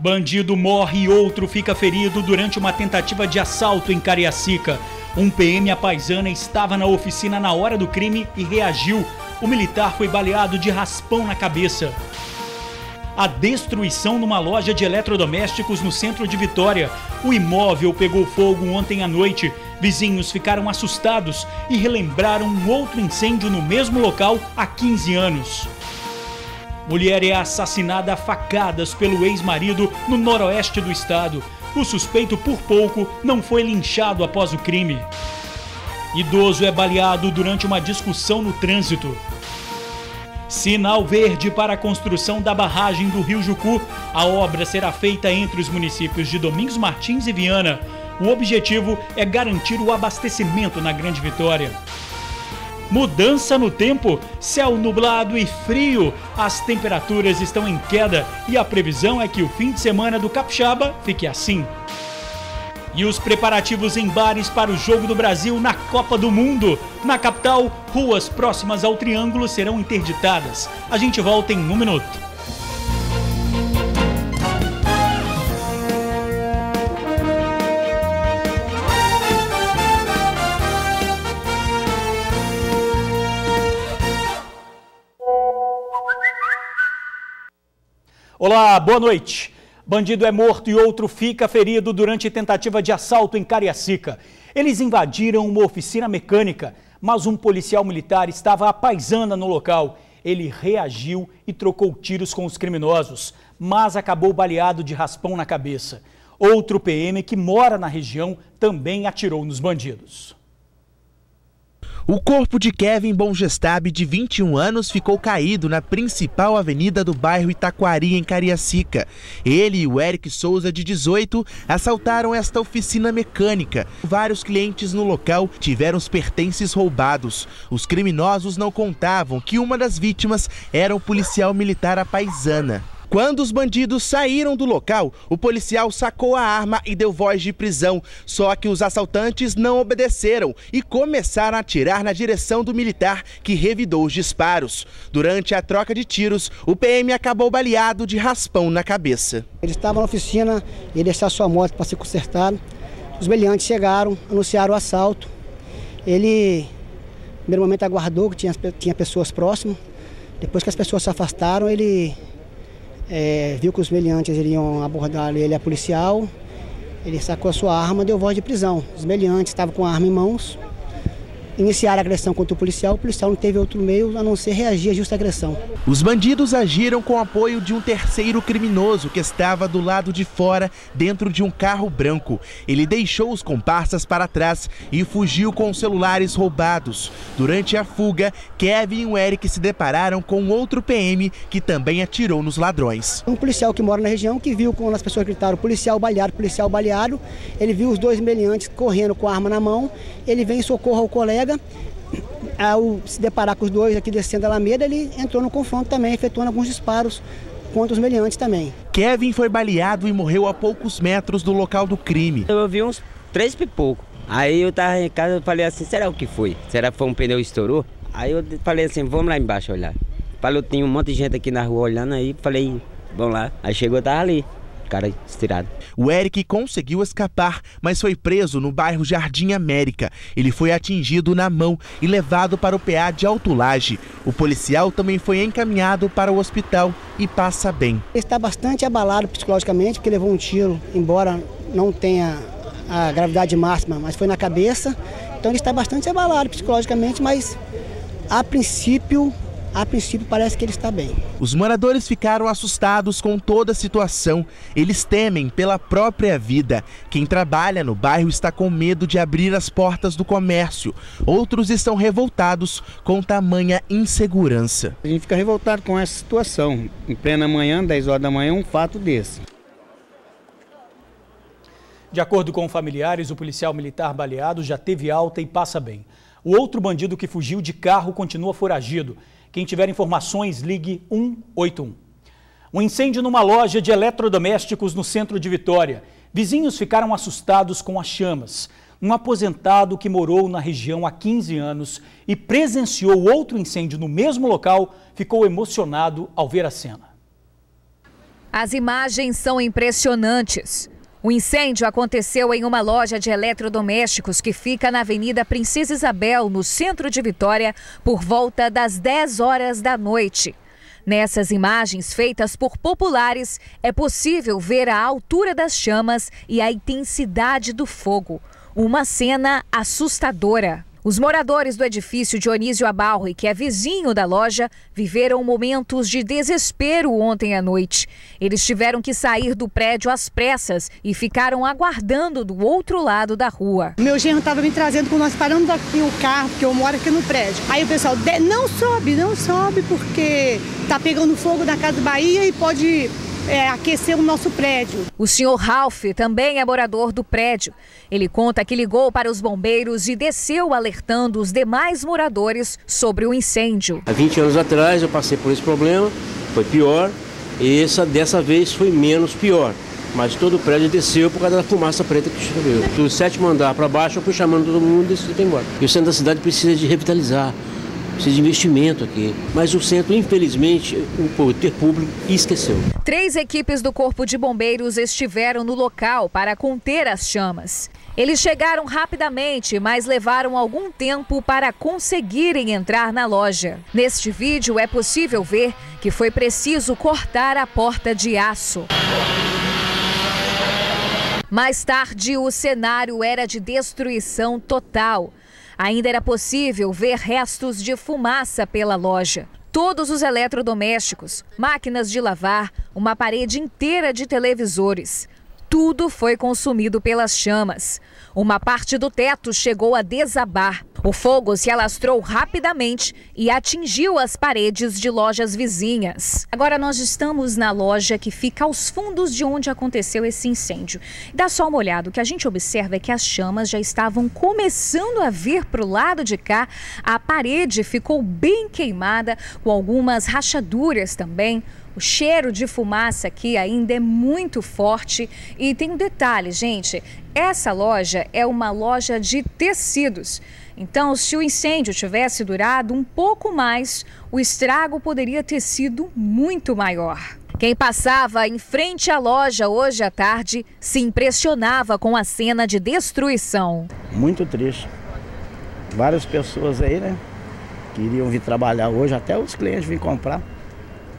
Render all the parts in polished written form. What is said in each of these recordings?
Bandido morre e outro fica ferido durante uma tentativa de assalto em Cariacica. Um PM à paisana estava na oficina na hora do crime e reagiu. O militar foi baleado de raspão na cabeça. A destruição numa loja de eletrodomésticos no centro de Vitória. O imóvel pegou fogo ontem à noite. Vizinhos ficaram assustados e relembraram um outro incêndio no mesmo local há 15 anos. Mulher é assassinada a facadas pelo ex-marido no noroeste do estado. O suspeito, por pouco, não foi linchado após o crime. Idoso é baleado durante uma discussão no trânsito. Sinal verde para a construção da barragem do Rio Jucu. A obra será feita entre os municípios de Domingos Martins e Viana. O objetivo é garantir o abastecimento na Grande Vitória. Mudança no tempo, céu nublado e frio, as temperaturas estão em queda e a previsão é que o fim de semana do Capixaba fique assim. E os preparativos em bares para o Jogo do Brasil na Copa do Mundo. Na capital, ruas próximas ao Triângulo serão interditadas. A gente volta em um minuto. Olá, boa noite. Bandido é morto e outro fica ferido durante tentativa de assalto em Cariacica. Eles invadiram uma oficina mecânica, mas um policial militar estava à paisana no local. Ele reagiu e trocou tiros com os criminosos, mas acabou baleado de raspão na cabeça. Outro PM que mora na região também atirou nos bandidos. O corpo de Kevin Bongestab, de 21 anos, ficou caído na principal avenida do bairro Itaquari, em Cariacica. Ele e o Eric Souza, de 18, assaltaram esta oficina mecânica. Vários clientes no local tiveram os pertences roubados. Os criminosos não contavam que uma das vítimas era o policial militar à paisana. Quando os bandidos saíram do local, o policial sacou a arma e deu voz de prisão. Só que os assaltantes não obedeceram e começaram a atirar na direção do militar, que revidou os disparos. Durante a troca de tiros, o PM acabou baleado de raspão na cabeça. Ele estava na oficina, ia deixar sua moto para ser consertada. Os meliantes chegaram, anunciaram o assalto. Ele, no primeiro momento, aguardou que tinha pessoas próximas. Depois que as pessoas se afastaram, ele viu que os meliantes iriam abordar ele, a policial. Ele sacou a sua arma e deu voz de prisão. Os meliantes estavam com a arma em mãos, iniciaram a agressão contra o policial não teve outro meio a não ser reagir a justa agressão. Os bandidos agiram com o apoio de um terceiro criminoso que estava do lado de fora, dentro de um carro branco. Ele deixou os comparsas para trás e fugiu com os celulares roubados. Durante a fuga, Kevin e o Eric se depararam com outro PM que também atirou nos ladrões. Um policial que mora na região, que viu quando as pessoas gritaram policial baleado, ele viu os dois meliantes correndo com a arma na mão, ele vem em socorro ao colega. Ao se deparar com os dois aqui descendo a Alameda, ele entrou no confronto também, efetuando alguns disparos contra os meliantes também. Kevin foi baleado e morreu a poucos metros do local do crime. Eu vi uns 3 pipocos. Aí eu tava em casa e falei assim, será o que foi? Será que foi um pneu que estourou? Aí eu falei assim, vamos lá embaixo olhar. Falei, tinha um monte de gente aqui na rua olhando aí, falei, vamos lá. Aí chegou, eu tava ali. Cara estirado. O Eric conseguiu escapar, mas foi preso no bairro Jardim América. Ele foi atingido na mão e levado para o PA de Alto Laje. O policial também foi encaminhado para o hospital e passa bem. Ele está bastante abalado psicologicamente, porque levou um tiro, embora não tenha a gravidade máxima, mas foi na cabeça. Então ele está bastante abalado psicologicamente, mas a princípio parece que ele está bem. Os moradores ficaram assustados com toda a situação. Eles temem pela própria vida. Quem trabalha no bairro está com medo de abrir as portas do comércio. Outros estão revoltados com tamanha insegurança. A gente fica revoltado com essa situação. Em plena manhã, 10 horas da manhã, um fato desse. De acordo com familiares, o policial militar baleado já teve alta e passa bem. O outro bandido que fugiu de carro continua foragido. Quem tiver informações, ligue 181. Um incêndio numa loja de eletrodomésticos no centro de Vitória. Vizinhos ficaram assustados com as chamas. Um aposentado que morou na região há 15 anos e presenciou outro incêndio no mesmo local ficou emocionado ao ver a cena. As imagens são impressionantes. O incêndio aconteceu em uma loja de eletrodomésticos que fica na Avenida Princesa Isabel, no centro de Vitória, por volta das 10 horas da noite. Nessas imagens feitas por populares, é possível ver a altura das chamas e a intensidade do fogo. Uma cena assustadora. Os moradores do edifício Dionísio Abalri, que é vizinho da loja, viveram momentos de desespero ontem à noite. Eles tiveram que sair do prédio às pressas e ficaram aguardando do outro lado da rua. Meu genro estava me trazendo quando nós paramos aqui o carro, porque eu moro aqui no prédio. Aí o pessoal, não sobe porque tá pegando fogo na Casa Bahia e pode aquecer o nosso prédio. O senhor Ralph também é morador do prédio. Ele conta que ligou para os bombeiros e desceu alertando os demais moradores sobre o incêndio. Há 20 anos atrás eu passei por esse problema, foi pior, e dessa vez foi menos pior. Mas todo o prédio desceu por causa da fumaça preta que choveu. Do 7º andar para baixo eu fui chamando todo mundo e foi embora. E o centro da cidade precisa de revitalizar. Precisa de investimento aqui, mas o centro, infelizmente, o poder público esqueceu. 3 equipes do Corpo de Bombeiros estiveram no local para conter as chamas. Eles chegaram rapidamente, mas levaram algum tempo para conseguirem entrar na loja. Neste vídeo é possível ver que foi preciso cortar a porta de aço. Mais tarde, o cenário era de destruição total. Ainda era possível ver restos de fumaça pela loja. Todos os eletrodomésticos, máquinas de lavar, uma parede inteira de televisores. Tudo foi consumido pelas chamas. Uma parte do teto chegou a desabar. O fogo se alastrou rapidamente e atingiu as paredes de lojas vizinhas. Agora nós estamos na loja que fica aos fundos de onde aconteceu esse incêndio. Dá só uma olhada, o que a gente observa é que as chamas já estavam começando a vir para o lado de cá. A parede ficou bem queimada, com algumas rachaduras também. O cheiro de fumaça aqui ainda é muito forte. E tem um detalhe, gente, essa loja é uma loja de tecidos. Então, se o incêndio tivesse durado um pouco mais, o estrago poderia ter sido muito maior. Quem passava em frente à loja hoje à tarde se impressionava com a cena de destruição. Muito triste. Várias pessoas aí, né, queriam vir trabalhar hoje, até os clientes vêm comprar.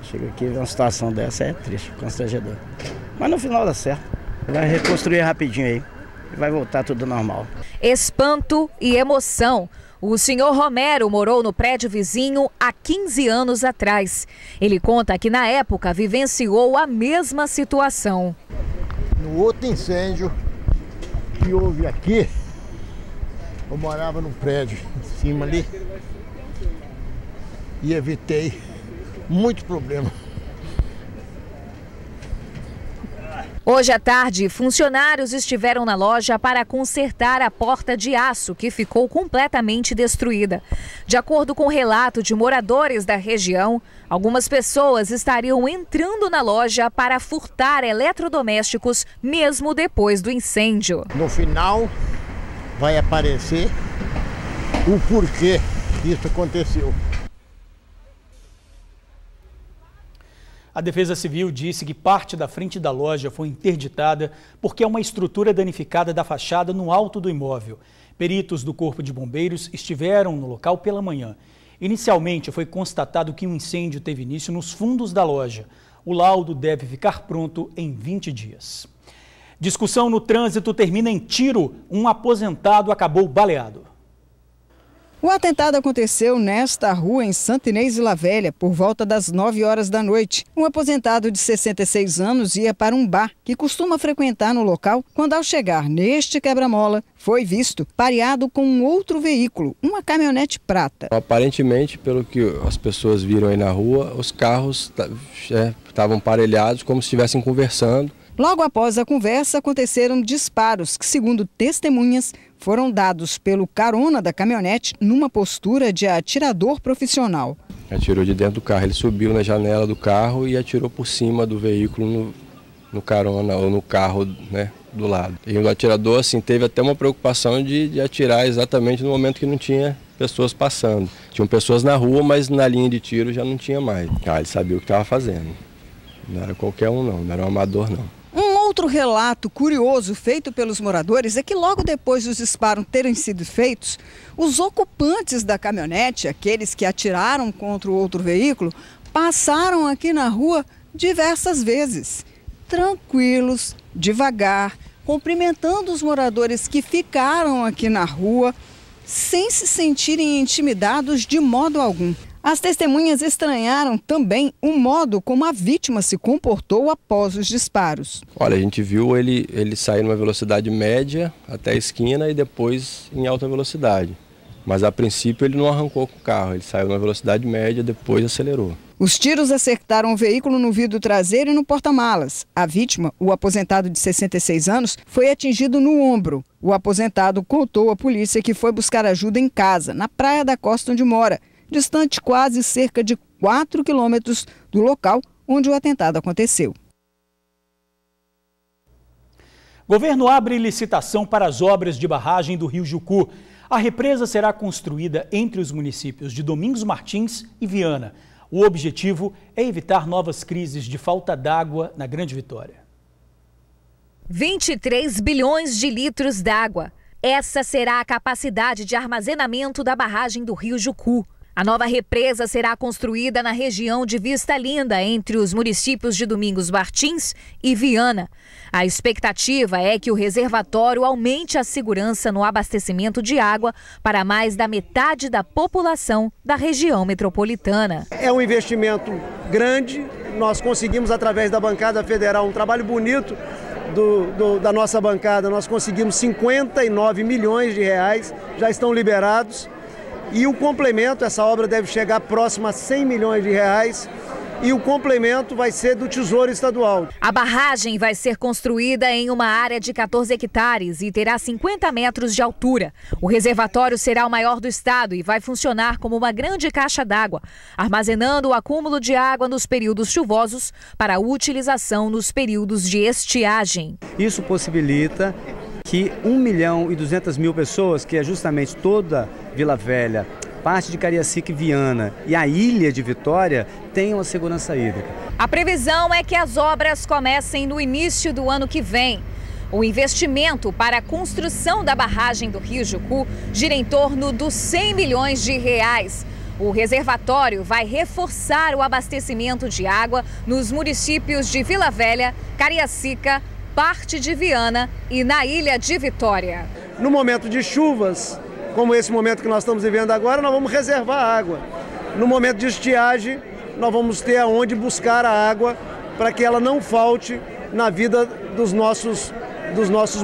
Chega aqui e vê uma situação dessa, é triste, constrangedor. Mas no final dá certo. Vai reconstruir rapidinho aí e vai voltar tudo normal. Espanto e emoção. O senhor Romero morou no prédio vizinho há 15 anos atrás. Ele conta que na época vivenciou a mesma situação. No outro incêndio que houve aqui, eu morava num prédio em cima ali e evitei muito problema. Hoje à tarde, funcionários estiveram na loja para consertar a porta de aço que ficou completamente destruída. De acordo com o relato de moradores da região, algumas pessoas estariam entrando na loja para furtar eletrodomésticos mesmo depois do incêndio. No final vai aparecer o porquê isso aconteceu. A Defesa Civil disse que parte da frente da loja foi interditada porque é uma estrutura danificada da fachada no alto do imóvel. Peritos do Corpo de Bombeiros estiveram no local pela manhã. Inicialmente foi constatado que um incêndio teve início nos fundos da loja. O laudo deve ficar pronto em 20 dias. Discussão no trânsito termina em tiro. Um aposentado acabou baleado. O atentado aconteceu nesta rua em Santa Inês Vila Velha, por volta das 9 horas da noite. Um aposentado de 66 anos ia para um bar que costuma frequentar no local, quando ao chegar neste quebra-mola, foi visto pareado com um outro veículo, uma caminhonete prata. Aparentemente, pelo que as pessoas viram aí na rua, os carros estavam parelhados como se estivessem conversando. Logo após a conversa, aconteceram disparos que, segundo testemunhas, foram dados pelo carona da caminhonete numa postura de atirador profissional. Atirou de dentro do carro, ele subiu na janela do carro e atirou por cima do veículo no carona ou no carro, né, do lado. E o atirador assim, teve até uma preocupação de atirar exatamente no momento que não tinha pessoas passando. Tinham pessoas na rua, mas na linha de tiro já não tinha mais. Ele sabia o que estava fazendo. Não era qualquer um não era um amador não. Um outro relato curioso feito pelos moradores é que logo depois dos disparos terem sido feitos, os ocupantes da caminhonete, aqueles que atiraram contra o outro veículo, passaram aqui na rua diversas vezes, tranquilos, devagar, cumprimentando os moradores que ficaram aqui na rua, sem se sentirem intimidados de modo algum. As testemunhas estranharam também o modo como a vítima se comportou após os disparos. Olha, a gente viu ele sair numa velocidade média até a esquina e depois em alta velocidade. Mas a princípio ele não arrancou com o carro, ele saiu numa velocidade média, depois acelerou. Os tiros acertaram o veículo no vidro traseiro e no porta-malas. A vítima, o aposentado de 66 anos, foi atingido no ombro. O aposentado contou à polícia que foi buscar ajuda em casa, na praia da costa onde mora, distante quase cerca de 4 quilômetros do local onde o atentado aconteceu. Governo abre licitação para as obras de barragem do Rio Jucu. A represa será construída entre os municípios de Domingos Martins e Viana. O objetivo é evitar novas crises de falta d'água na Grande Vitória. 23 bilhões de litros d'água. Essa será a capacidade de armazenamento da barragem do Rio Jucu. A nova represa será construída na região de Vista Linda, entre os municípios de Domingos Martins e Viana. A expectativa é que o reservatório aumente a segurança no abastecimento de água para mais da metade da população da região metropolitana. É um investimento grande, nós conseguimos através da bancada federal um trabalho bonito da nossa bancada, nós conseguimos 59 milhões de reais, já estão liberados. E o complemento, essa obra deve chegar próxima a 100 milhões de reais e o complemento vai ser do Tesouro Estadual. A barragem vai ser construída em uma área de 14 hectares e terá 50 metros de altura. O reservatório será o maior do estado e vai funcionar como uma grande caixa d'água, armazenando o acúmulo de água nos períodos chuvosos para utilização nos períodos de estiagem. Isso possibilita que 1.200.000 pessoas, que é justamente toda Vila Velha, parte de Cariacica e Viana e a ilha de Vitória, tenham a segurança hídrica. A previsão é que as obras comecem no início do ano que vem. O investimento para a construção da barragem do Rio Jucu gira em torno dos 100 milhões de reais. O reservatório vai reforçar o abastecimento de água nos municípios de Vila Velha, Cariacica, parte de Viana e na ilha de Vitória. No momento de chuvas, como esse momento que nós estamos vivendo agora, nós vamos reservar água. No momento de estiagem, nós vamos ter aonde buscar a água para que ela não falte na vida dos nossos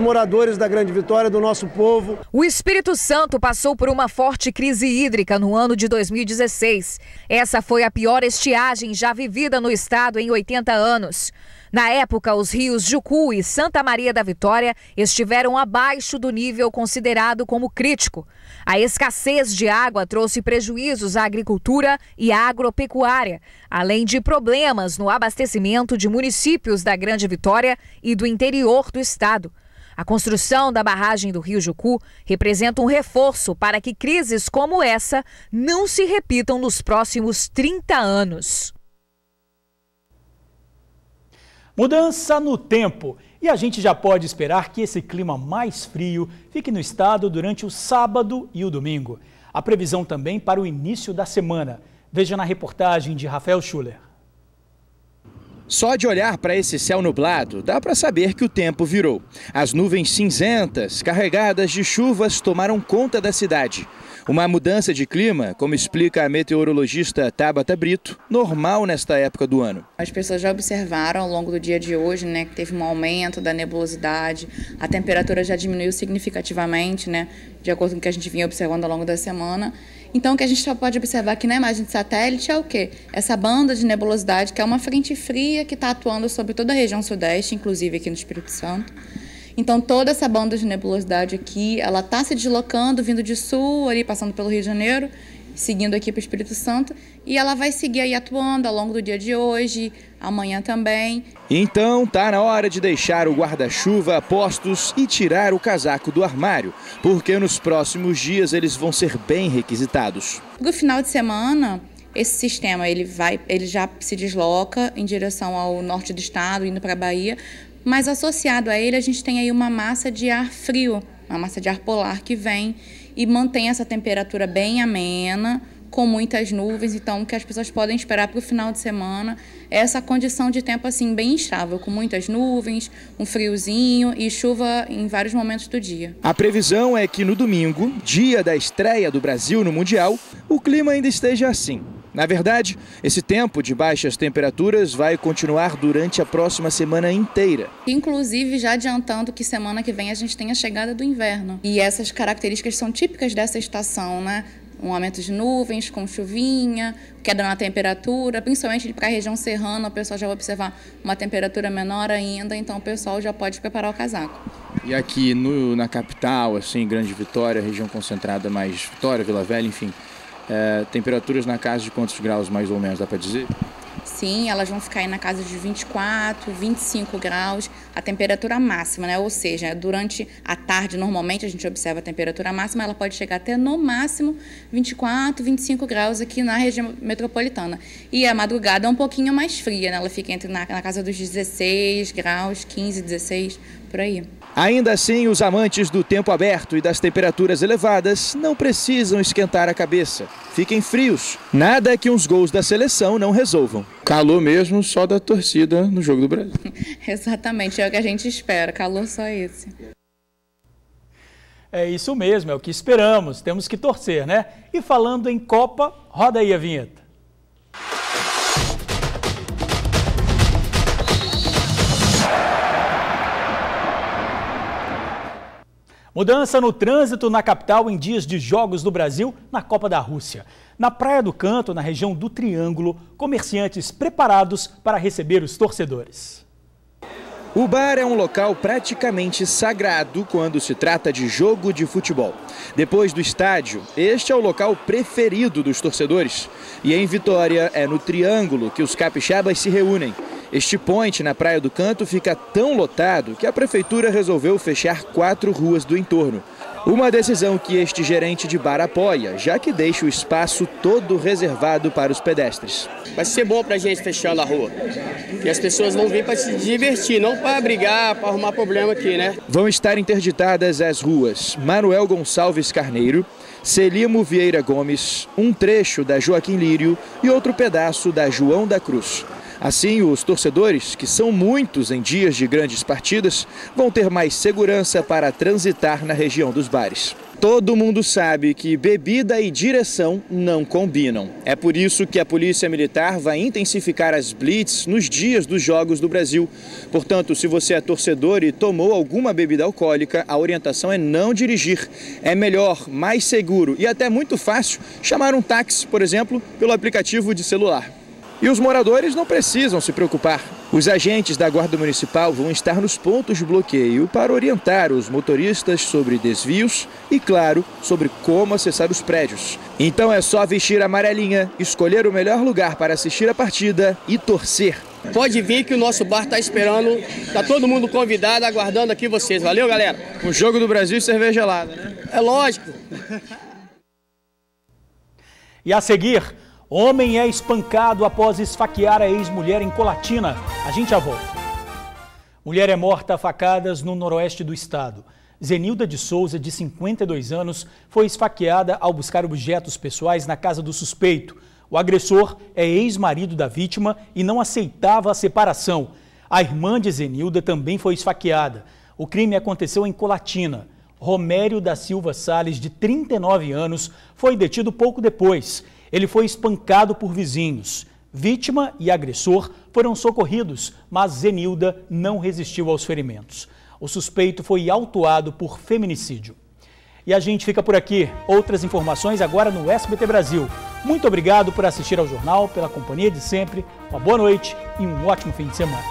moradores da Grande Vitória, do nosso povo. O Espírito Santo passou por uma forte crise hídrica no ano de 2016. Essa foi a pior estiagem já vivida no estado em 80 anos. Na época, os rios Jucu e Santa Maria da Vitória estiveram abaixo do nível considerado como crítico. A escassez de água trouxe prejuízos à agricultura e à agropecuária, além de problemas no abastecimento de municípios da Grande Vitória e do interior do estado. A construção da barragem do Rio Jucu representa um reforço para que crises como essa não se repitam nos próximos 30 anos. Mudança no tempo. E a gente já pode esperar que esse clima mais frio fique no estado durante o sábado e o domingo. A previsão também para o início da semana. Veja na reportagem de Rafael Schuller. Só de olhar para esse céu nublado, dá para saber que o tempo virou. As nuvens cinzentas, carregadas de chuvas, tomaram conta da cidade. Uma mudança de clima, como explica a meteorologista Tabata Brito, normal nesta época do ano. As pessoas já observaram ao longo do dia de hoje, que teve um aumento da nebulosidade, a temperatura já diminuiu significativamente, de acordo com o que a gente vinha observando ao longo da semana. Então, o que a gente só pode observar aqui na imagem de satélite é o quê? Essa banda de nebulosidade, que é uma frente fria que está atuando sobre toda a região sudeste, inclusive aqui no Espírito Santo. Então, toda essa banda de nebulosidade aqui, ela está se deslocando, vindo de sul, ali passando pelo Rio de Janeiro, seguindo aqui para o Espírito Santo, e ela vai seguir aí atuando ao longo do dia de hoje, amanhã também. Então, tá na hora de deixar o guarda-chuva a postos e tirar o casaco do armário, porque nos próximos dias eles vão ser bem requisitados. No final de semana, esse sistema ele já se desloca em direção ao norte do estado, indo para a Bahia, mas associado a ele a gente tem aí uma massa de ar frio, uma massa de ar polar que vem e mantém essa temperatura bem amena, com muitas nuvens. Então o que as pessoas podem esperar para o final de semana é essa condição de tempo assim bem instável, com muitas nuvens, um friozinho e chuva em vários momentos do dia. A previsão é que no domingo, dia da estreia do Brasil no Mundial, o clima ainda esteja assim. Na verdade, esse tempo de baixas temperaturas vai continuar durante a próxima semana inteira. Inclusive, já adiantando que semana que vem a gente tem a chegada do inverno. E essas características são típicas dessa estação, né? Um aumento de nuvens, com chuvinha, queda na temperatura, principalmente para a região serrana, o pessoal já vai observar uma temperatura menor ainda, então o pessoal já pode preparar o casaco. E aqui na capital, assim, Grande Vitória, região concentrada mais Vitória, Vila Velha, enfim, temperaturas na casa de quantos graus mais ou menos, dá para dizer? Sim, elas vão ficar aí na casa de 24, 25 graus, a temperatura máxima, né? Ou seja, durante a tarde, normalmente a gente observa a temperatura máxima, ela pode chegar até no máximo 24, 25 graus aqui na região metropolitana. E a madrugada é um pouquinho mais fria, né? Ela fica na casa dos 16 graus, 15, 16, por aí. Ainda assim, os amantes do tempo aberto e das temperaturas elevadas não precisam esquentar a cabeça. Fiquem frios. Nada que uns gols da seleção não resolvam. Calor mesmo só da torcida no Jogo do Brasil. Exatamente, é o que a gente espera. Calor só esse. É isso mesmo, é o que esperamos. Temos que torcer, né? E falando em Copa, roda aí a vinheta. Mudança no trânsito na capital em dias de Jogos do Brasil na Copa da Rússia. Na Praia do Canto, na região do Triângulo, comerciantes preparados para receber os torcedores. O bar é um local praticamente sagrado quando se trata de jogo de futebol. Depois do estádio, este é o local preferido dos torcedores. E em Vitória, é no Triângulo que os capixabas se reúnem. Este point na Praia do Canto fica tão lotado que a prefeitura resolveu fechar 4 ruas do entorno. Uma decisão que este gerente de bar apoia, já que deixa o espaço todo reservado para os pedestres. Vai ser bom para a gente fechando a rua, que as pessoas vão vir para se divertir, não para brigar, para arrumar problema aqui, né? Vão estar interditadas as ruas Manuel Gonçalves Carneiro, Celimo Vieira Gomes, um trecho da Joaquim Lírio e outro pedaço da João da Cruz. Assim, os torcedores, que são muitos em dias de grandes partidas, vão ter mais segurança para transitar na região dos bares. Todo mundo sabe que bebida e direção não combinam. É por isso que a Polícia Militar vai intensificar as blitz nos dias dos Jogos do Brasil. Portanto, se você é torcedor e tomou alguma bebida alcoólica, a orientação é não dirigir. É melhor, mais seguro e até muito fácil chamar um táxi, por exemplo, pelo aplicativo de celular. E os moradores não precisam se preocupar. Os agentes da Guarda Municipal vão estar nos pontos de bloqueio para orientar os motoristas sobre desvios e, claro, sobre como acessar os prédios. Então é só vestir a amarelinha, escolher o melhor lugar para assistir a partida e torcer. Pode vir que o nosso bar está esperando, está todo mundo convidado, aguardando aqui vocês. Valeu, galera? O Jogo do Brasil e cerveja gelada, né? É lógico. E a seguir, homem é espancado após esfaquear a ex-mulher em Colatina. A gente já volta. Mulher é morta a facadas no noroeste do estado. Zenilda de Souza, de 52 anos, foi esfaqueada ao buscar objetos pessoais na casa do suspeito. O agressor é ex-marido da vítima e não aceitava a separação. A irmã de Zenilda também foi esfaqueada. O crime aconteceu em Colatina. Romério da Silva Salles, de 39 anos, foi detido pouco depois. Ele foi espancado por vizinhos. Vítima e agressor foram socorridos, mas Zenilda não resistiu aos ferimentos. O suspeito foi autuado por feminicídio. E a gente fica por aqui. Outras informações agora no SBT Brasil. Muito obrigado por assistir ao jornal, pela companhia de sempre. Uma boa noite e um ótimo fim de semana.